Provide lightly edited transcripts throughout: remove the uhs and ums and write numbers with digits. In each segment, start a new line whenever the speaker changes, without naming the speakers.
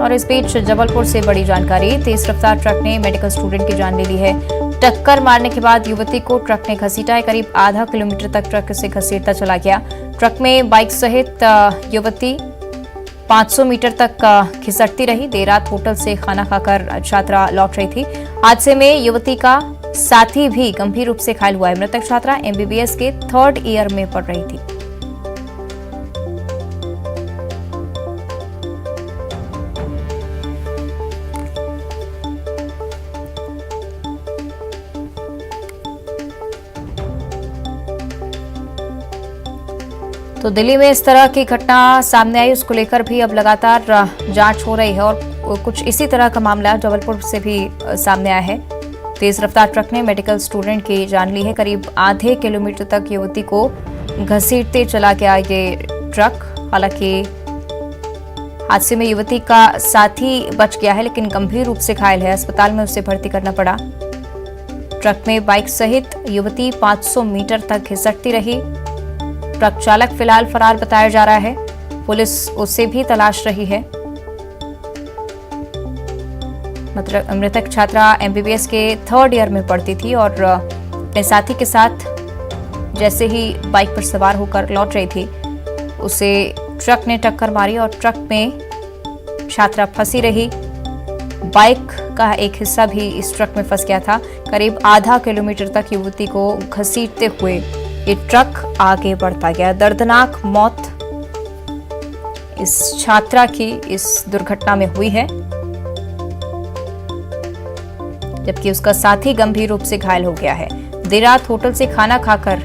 और इस बीच जबलपुर से बड़ी जानकारी। तेज रफ्तार ट्रक ने मेडिकल स्टूडेंट की जान ले ली है। टक्कर मारने के बाद युवती को ट्रक ने घसीटा है। करीब आधा किलोमीटर तक ट्रक से घसीटता चला गया। ट्रक में बाइक सहित युवती 500 मीटर तक खिसकती रही। देर रात होटल से खाना खाकर छात्रा लौट रही थी। हादसे में युवती का साथी भी गंभीर रूप से घायल हुआ है। मृतक छात्रा MBBS के 3rd ईयर में पढ़ रही थी। तो दिल्ली में इस तरह की घटना सामने आई, उसको लेकर भी अब लगातार जांच हो रही है और कुछ इसी तरह का मामला जबलपुर से भी सामने आया है। तेज रफ्तार ट्रक ने मेडिकल स्टूडेंट की जान ली है। करीब आधे किलोमीटर तक युवती को घसीटते चला गया ये ट्रक। हालांकि हादसे में युवती का साथी बच गया है, लेकिन गंभीर रूप से घायल है। अस्पताल में उसे भर्ती करना पड़ा। ट्रक में बाइक सहित युवती 500 मीटर तक खिसकती रही। ट्रक चालक फिलहाल फरार बताया जा रहा है। पुलिस उसे भी तलाश रही है। मृतक छात्रा MBBS के 3rd ईयर में पढ़ती थी और अपने साथी के साथ जैसे ही बाइक पर सवार होकर लौट रही थी, उसे ट्रक ने टक्कर मारी और ट्रक में छात्रा फंसी रही। बाइक का एक हिस्सा भी इस ट्रक में फंस गया था। करीब आधा किलोमीटर तक युवती को घसीटते हुए ये ट्रक आगे बढ़ता गया। दर्दनाक मौत इस छात्रा की इस दुर्घटना में हुई है, जबकि उसका साथी गंभीर रूप से घायल हो गया है। देर रात होटल से खाना खाकर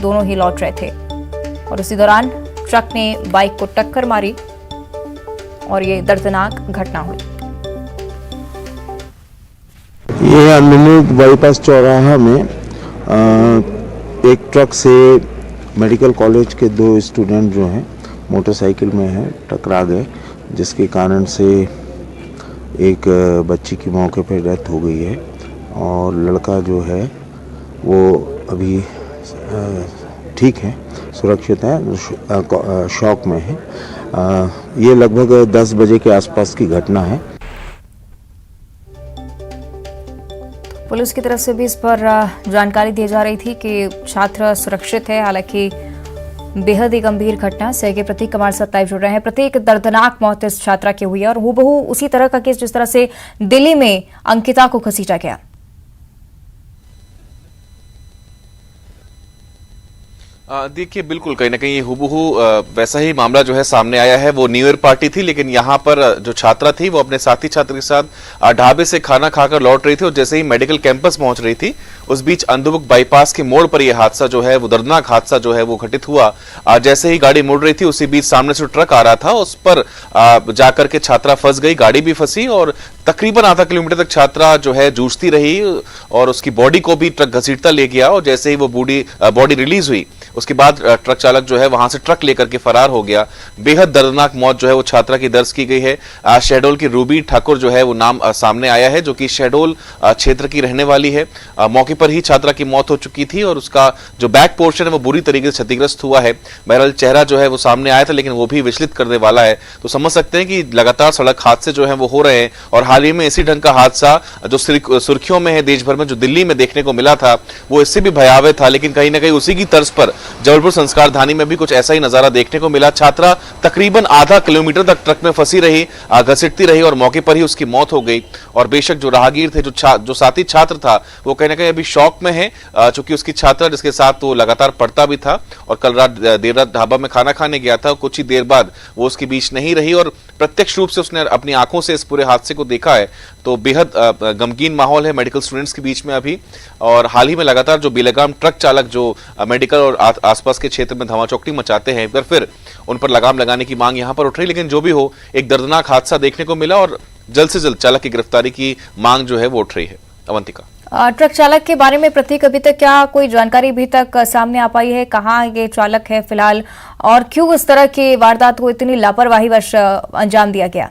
दोनों ही लौट रहे थे और उसी दौरान ट्रक ने बाइक को टक्कर मारी और ये दर्दनाक घटना हुई।
ये अनलिमिटेड बाईपास चौराहा में एक ट्रक से मेडिकल कॉलेज के 2 स्टूडेंट जो हैं मोटरसाइकिल में हैं टकरा गए, जिसके कारण से एक बच्ची की मौके पर डेथ हो गई है और लड़का जो है वो अभी ठीक है, सुरक्षित है, शॉक में है। ये लगभग 10 बजे के आसपास की घटना है।
पुलिस की तरफ से भी इस पर जानकारी दी जा रही थी कि छात्र सुरक्षित है। हालांकि बेहद ही गंभीर घटना। सहयोगी प्रतीक कुमार साहब लाइव जुड़ रहे हैं। प्रतीक, दर्दनाक मौत इस छात्रा की हुई है और हूबहू उसी तरह का केस जिस तरह से दिल्ली में अंकिता को घसीटा गया।
देखिए, बिल्कुल कहीं ना कहीं हुबहू वैसा ही मामला जो है सामने आया है। वो न्यू ईयर पार्टी थी, लेकिन यहाँ पर जो छात्रा थी वो अपने साथी छात्र के साथ ढाबे से खाना खाकर लौट रही थी और जैसे ही मेडिकल कैंपस पहुंच रही थी, उस बीच अंधुक बाईपास के मोड़ पर यह हादसा जो है, वो दर्दनाक हादसा जो है वो घटित हुआ। जैसे ही गाड़ी मुड़ रही थी, उसी बीच सामने से ट्रक आ रहा था, उस पर जाकर के छात्रा फंस गई, गाड़ी भी फंसी और तकरीबन आधा किलोमीटर तक छात्रा जो है जूझती रही और उसकी बॉडी को भी ट्रक घसीटता ले गया और जैसे ही वो बॉडी रिलीज हुई, उसके बाद ट्रक चालक जो है वहां से ट्रक लेकर के फरार हो गया। बेहद दर्दनाक मौत जो है वो छात्रा की दर्ज की गई है। शहडोल की रूबी ठाकुर जो है वो नाम सामने आया है, जो कि शहडोल क्षेत्र की रहने वाली है। मौके पर ही छात्रा की मौत हो चुकी थी और उसका जो बैक पोर्शन है वो बुरी तरीके से क्षतिग्रस्त हुआ है। बहरहाल चेहरा जो है वो सामने आया था, लेकिन वो भी विचलित करने वाला है। तो समझ सकते हैं कि लगातार सड़क हादसे जो है वो हो रहे हैं और हाल ही में इसी ढंग का हादसा जो सुर्खियों में है देश भर में, जो दिल्ली में देखने को मिला था, वो इससे भी भयावह था। लेकिन कहीं ना कहीं उसी की तर्ज पर जबलपुर संस्कार धानी में भी कुछ ऐसा ही नजारा देखने को मिला। छात्रा तकरीबन आधा किलोमीटर तक ट्रक में फंसी रही, घसीटती रही और मौके पर ही उसकी मौत हो गई। और बेशक जो राहगीर थे, जो साथी छात्र था, वो कहीं ना कहीं अभी शॉक में है, चूंकि उसकी छात्रा जिसके साथ वो लगातार पढ़ता भी था और कल रात देर रात ढाबा में खाना खाने गया था, कुछ ही देर बाद वो उसके बीच नहीं रही और प्रत्यक्ष रूप से उसने अपनी आंखों से इस पूरे हादसे को देखा है। तो बेहद गमगीन माहौल है मेडिकल स्टूडेंट्स के बीच में अभी। और हाल ही में लगातार जो बेलगाम ट्रक चालक जो मेडिकल और आसपास के क्षेत्र में धमाचौकटी मचाते हैं, एक बार फिर उन पर लगाम लगाने की मांग यहां पर उठ रही। लेकिन जो भी हो, एक दर्दनाक हादसा देखने को मिला और जल्द से जल्द चालक की गिरफ्तारी की मांग जो है वो उठ रही है। अवंतिका,
ट्रक चालक के बारे में प्रतीक, अभी तक क्या कोई जानकारी अभी तक सामने आ पाई है? कहाँ ये चालक है फिलहाल और क्यों इस तरह की वारदात को इतनी लापरवाहीवश अंजाम दिया गया?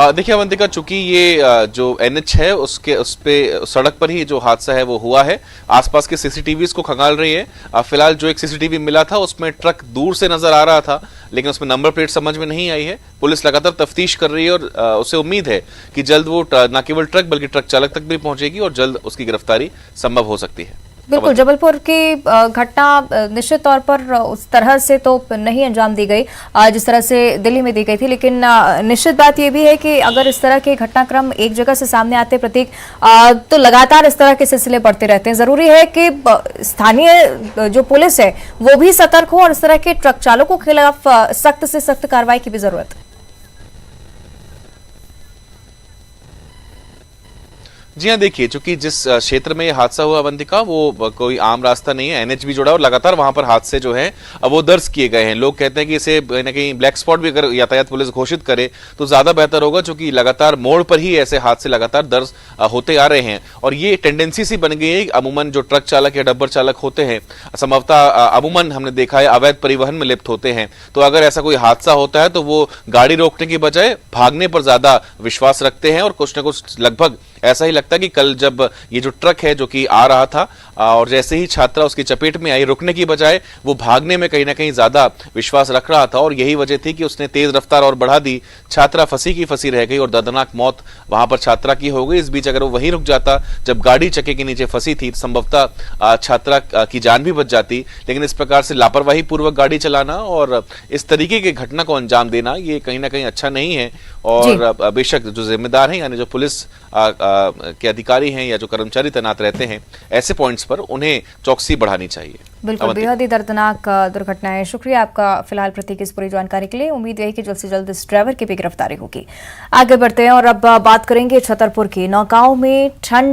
देखिए अवंतिका, चूंकि ये जो NH है उसके उस पे सड़क पर ही जो हादसा है वो हुआ है, आसपास के सीसीटीवीज को खंगाल रही है। फिलहाल जो एक सीसीटीवी मिला था उसमें ट्रक दूर से नजर आ रहा था, लेकिन उसमें नंबर प्लेट समझ में नहीं आई है। पुलिस लगातार तफ्तीश कर रही है और उसे उम्मीद है कि जल्द वो न केवल ट्रक बल्कि ट्रक चालक तक भी पहुंचेगी और जल्द उसकी गिरफ्तारी संभव हो सकती है।
बिल्कुल, जबलपुर की घटना निश्चित तौर पर उस तरह से तो नहीं अंजाम दी गई जिस तरह से दिल्ली में दी गई थी, लेकिन निश्चित बात यह भी है कि अगर इस तरह के घटनाक्रम एक जगह से सामने आते प्रतीक, तो लगातार इस तरह के सिलसिले बढ़ते रहते हैं। जरूरी है कि स्थानीय जो पुलिस है वो भी सतर्क हो और इस तरह के ट्रक चालकों के खिलाफ सख्त से सख्त कार्रवाई की भी जरूरत है।
जी हाँ, देखिए चूंकि जिस क्षेत्र में ये हादसा हुआ अवंतिका, वो कोई आम रास्ता नहीं है, NH भी जुड़ा और लगातार वहां पर हादसे जो हैं वो दर्ज किए गए हैं। लोग कहते हैं कि इसे कहीं ना कहीं ब्लैक स्पॉट भी अगर यातायात पुलिस घोषित करे तो ज्यादा बेहतर होगा, क्योंकि लगातार मोड़ पर ही ऐसे हादसे लगातार दर्ज होते आ रहे हैं। और ये टेंडेंसी सी बन गई है, अमूमन जो ट्रक चालक या डब्बर चालक होते हैं संभवतः अमूमन हमने देखा है अवैध परिवहन में लिप्त होते हैं। तो अगर ऐसा कोई हादसा होता है तो वो गाड़ी रोकने की बजाय भागने पर ज्यादा विश्वास रखते हैं और कुछ ना कुछ लगभग ऐसा ही लगता है कि कल जब ये जो ट्रक है जो कि आ रहा था और जैसे ही छात्रा उसकी चपेट में आई, रुकने की बजाय वो भागने में कहीं ना कहीं ज्यादा विश्वास रख रहा था और यही वजह थी कि उसने तेज रफ्तार और बढ़ा दी। छात्रा फंसी की फंसी रह गई और दर्दनाक मौत वहां पर छात्रा की हो गई। इस बीच अगर वो वहीं रुक जाता जब गाड़ी चक्के के नीचे फंसी थी, संभवतः छात्रा की जान भी बच जाती। लेकिन इस प्रकार से लापरवाही पूर्वक गाड़ी चलाना और इस तरीके की घटना को अंजाम देना ये कहीं ना कहीं अच्छा नहीं है। और बेशक जो जिम्मेदार हैं यानी जो पुलिस के अधिकारी हैं या जो कर्मचारी तैनात रहते हैं, ऐसे पॉइंट्स पर उन्हें चौकसी बढ़ानी चाहिए।
बिल्कुल, बेहद ही दर्दनाक दुर्घटना है। शुक्रिया आपका फिलहाल प्रतीक इस पूरी जानकारी के लिए। उम्मीद है कि जल्द से जल्द इस ड्राइवर की भी गिरफ्तारी होगी। आगे बढ़ते हैं और अब बात करेंगे छतरपुर की। नौगांव में ठंड